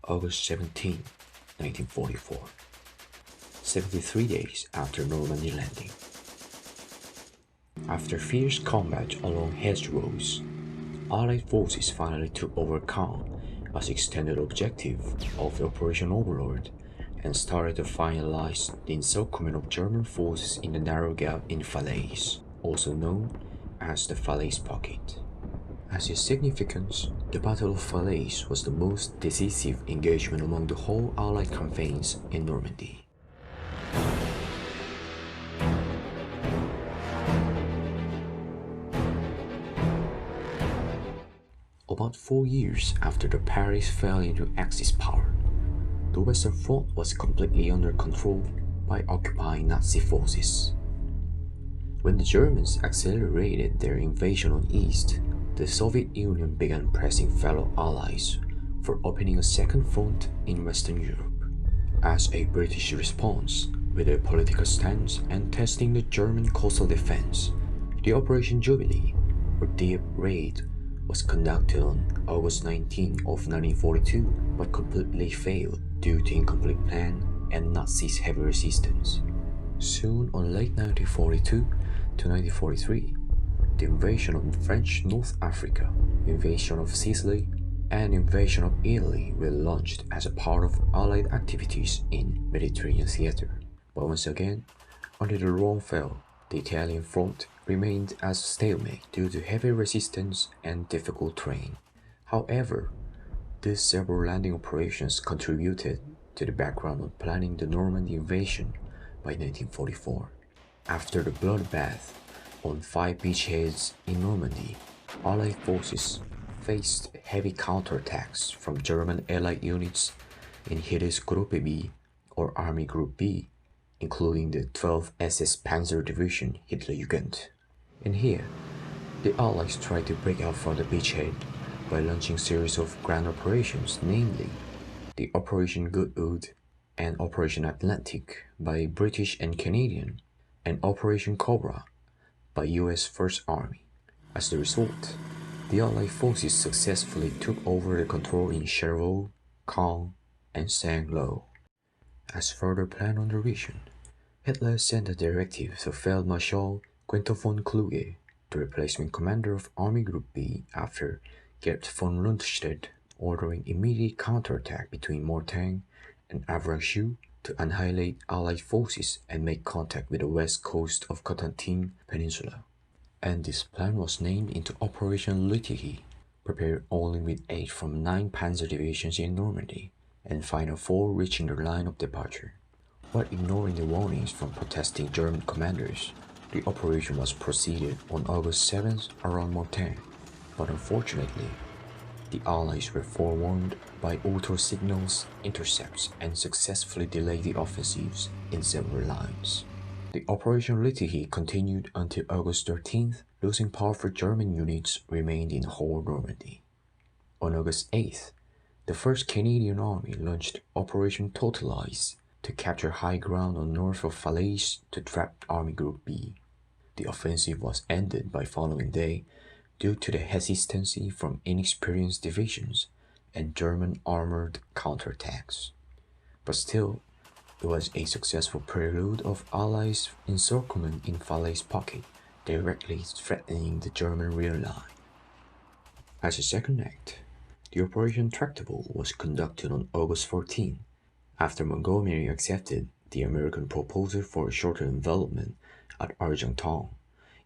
August 17, 1944, 73 days after Normandy landing. After fierce combat along hedgerows, Allied forces finally took over Caen as extended objective of Operation Overlord and started to finalize the encirclement of German forces in the narrow gap in Falaise, also known as the Falaise Pocket. As its significance, the Battle of Falaise was the most decisive engagement among the whole Allied campaigns in Normandy. About 4 years after the Paris fell into Axis power, the Western Front was completely under control by occupying Nazi forces. When the Germans accelerated their invasion on East, the Soviet Union began pressing fellow allies for opening a second front in Western Europe. As a British response, with a political stance and testing the German coastal defense, the Operation Jubilee, or Deep Raid, was conducted on August 19 of 1942 but completely failed due to incomplete plan and Nazis' heavy resistance. Soon on late 1942 to 1943, the invasion of French North Africa, invasion of Sicily, and invasion of Italy were launched as a part of Allied activities in Mediterranean theater. But once again, until the Rhone fell, the Italian front remained as a stalemate due to heavy resistance and difficult terrain. However, these several landing operations contributed to the background of planning the Normandy invasion by 1944. After the bloodbath on 5 beachheads in Normandy, Allied forces faced heavy counterattacks from German Allied units in Heeresgruppe B or Army Group B, including the 12th SS Panzer Division Hitlerjugend. In here, the Allies tried to break out from the beachhead by launching a series of grand operations, namely the Operation Goodwood and Operation Atlantic by British and Canadian, and Operation Cobra by US First Army. As a result, the Allied forces successfully took over the control in Cherbourg, Caen, and Saint-Lô. As further planned on the region, Hitler sent a directive to Field Marshal Quinto von Kluge, the replacement commander of Army Group B, after Gerd von Rundstedt, ordering immediate counterattack between Mortain and Avranches to annihilate Allied forces and make contact with the west coast of Cotentin Peninsula. And this plan was named into Operation Lüttiche, prepared only with 8 from 9 panzer divisions in Normandy, and final 4 reaching their line of departure. While ignoring the warnings from protesting German commanders, the operation was proceeded on August 7th around Mortain, but unfortunately, the Allies were forewarned by auto signals, intercepts, and successfully delayed the offensives in several lines. The Operation Lüttiche continued until August 13th, losing powerful German units remained in whole Normandy. On August 8th, the 1st Canadian Army launched Operation Totalize to capture high ground on north of Falaise to trap Army Group B. The offensive was ended by following day due to the hesitancy from inexperienced divisions and German armored counterattacks. But still, it was a successful prelude of Allies' encirclement in Falaise Pocket, directly threatening the German rear line. As a second act, the Operation Tractable was conducted on August 14, after Montgomery accepted the American proposal for a shorter envelopment at Argentan,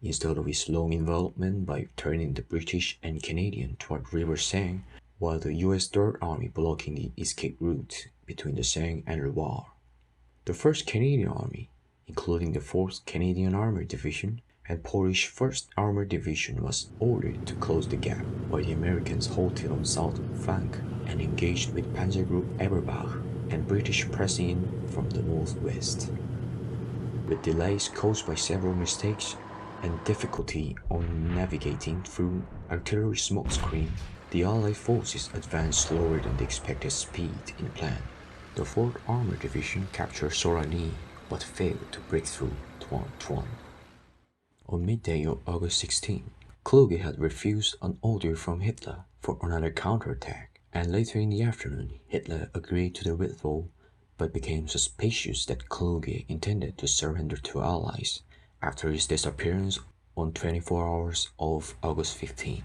instead of his long envelopment by turning the British and Canadian toward River Seine, while the US Third Army blocking the escape route between the Seine and Loire. The 1st Canadian Army, including the 4th Canadian Armored Division and Polish 1st Armored Division, was ordered to close the gap, while the Americans halted on south flank and engaged with Panzer Group Eberbach and British pressing in from the northwest. With delays caused by several mistakes and difficulty on navigating through artillery smokescreen, the Allied forces advanced slower than the expected speed in plan. The 4th Armored Division captured Soragny but failed to break through Tourne. On midday of August 16, Kluge had refused an order from Hitler for another counterattack And later in the afternoon, Hitler agreed to the withdrawal, but became suspicious that Kluge intended to surrender to Allies after his disappearance on 24 hours of August 15.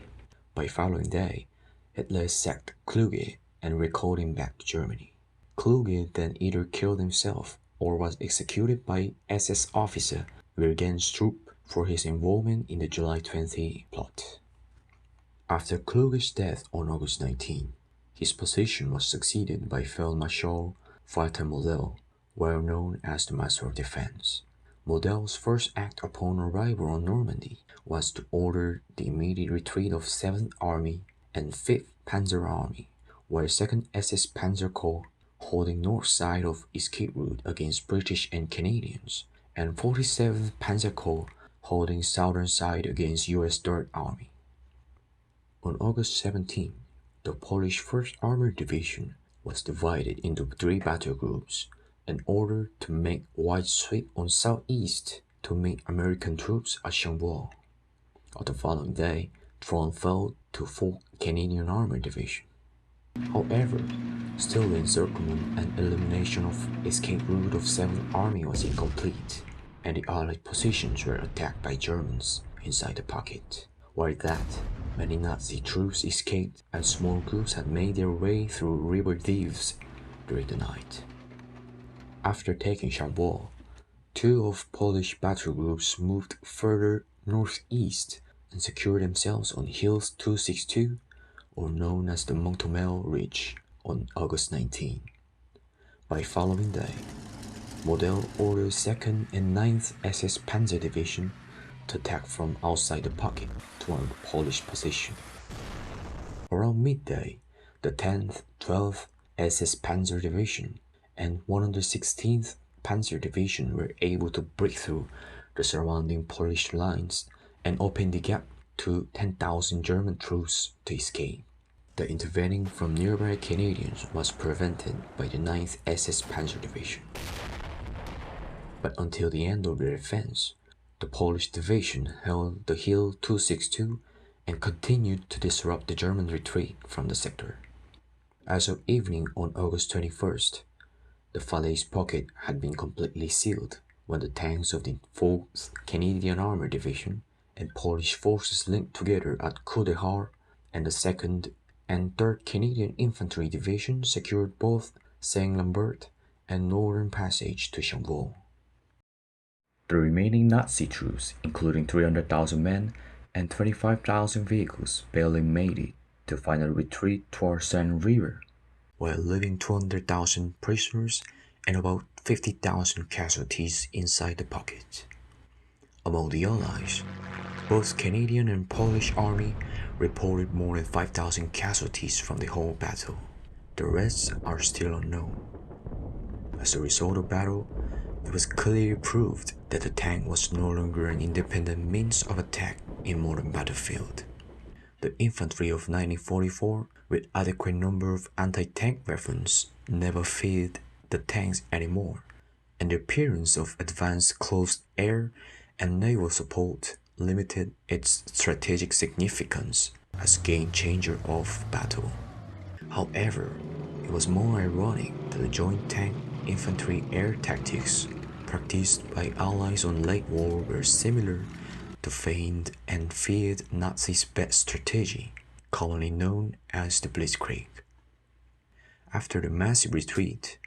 By following day, Hitler sacked Kluge and recalled him back to Germany. Kluge then either killed himself or was executed by SS officer Wilhelm Strupp for his involvement in the July 20 plot. After Kluge's death on August 19, his position was succeeded by Field Marshal Walter Model, well known as the Master of Defense. Model's first act upon arrival on Normandy was to order the immediate retreat of 7th Army and 5th Panzer Army, while 2nd SS Panzer Corps holding north side of escape route against British and Canadians, and 47th Panzer Corps holding southern side against US 3rd Army. On August 17, the Polish 1st Armored Division was divided into 3 battle groups and ordered to make wide sweep on southeast to meet American troops at Chambord. On the following day, the front fell to 4th Canadian Armored Division. However, still the encirclement and elimination of escape route of 7th Army was incomplete, and the Allied positions were attacked by Germans inside the pocket. While that, many Nazi troops escaped and small groups had made their way through river delves during the night. After taking Chambord, 2 of Polish battle groups moved further northeast and secured themselves on Hills 262, or known as the Montomel Ridge, on August 19. By following day, Model ordered 2nd and 9th SS Panzer Division to attack from outside the pocket toward the Polish position. Around midday, the 10th, 12th SS Panzer Division and 116th Panzer Division were able to break through the surrounding Polish lines and open the gap to 10,000 German troops to escape. The intervening from nearby Canadians was prevented by the 9th SS Panzer Division. But until the end of the defense, the Polish division held the Hill 262 and continued to disrupt the German retreat from the sector. As of evening on August 21st, the Falaise pocket had been completely sealed when the tanks of the 4th Canadian Armored Division and Polish forces linked together at Coudehar, and the 2nd and 3rd Canadian Infantry Division secured both Saint-Lambert and Northern Passage to Chambord. The remaining Nazi troops, including 300,000 men and 25,000 vehicles, barely made it to final retreat towards Seine River, while leaving 200,000 prisoners and about 50,000 casualties inside the pocket. Among the Allies, both Canadian and Polish army reported more than 5,000 casualties from the whole battle. The rest are still unknown. As a result of the battle, it was clearly proved that the tank was no longer an independent means of attack in modern battlefield. The infantry of 1944, with adequate number of anti-tank weapons, never feared the tanks anymore, and the appearance of advanced close air and naval support limited its strategic significance as game-changer of battle. However, it was more ironic that the joint tank infantry air tactics practiced by Allies on late war were similar to feigned and feared Nazis' bad strategy, commonly known as the Blitzkrieg. After the massive retreat,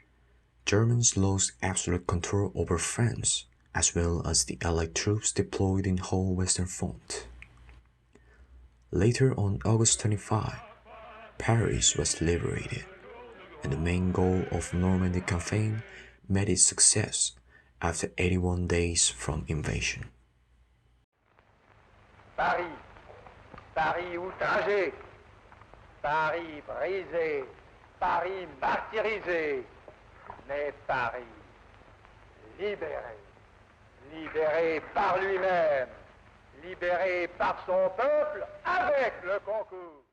Germans lost absolute control over France, as well as the Allied troops deployed in the whole Western Front. Later on August 25, Paris was liberated, and the main goal of Normandy campaign met its success after 81 days from invasion. Paris, Paris outragé, Paris brisé, Paris martyrisé, mais Paris libéré, libéré par lui-même, libéré par son peuple avec le concours.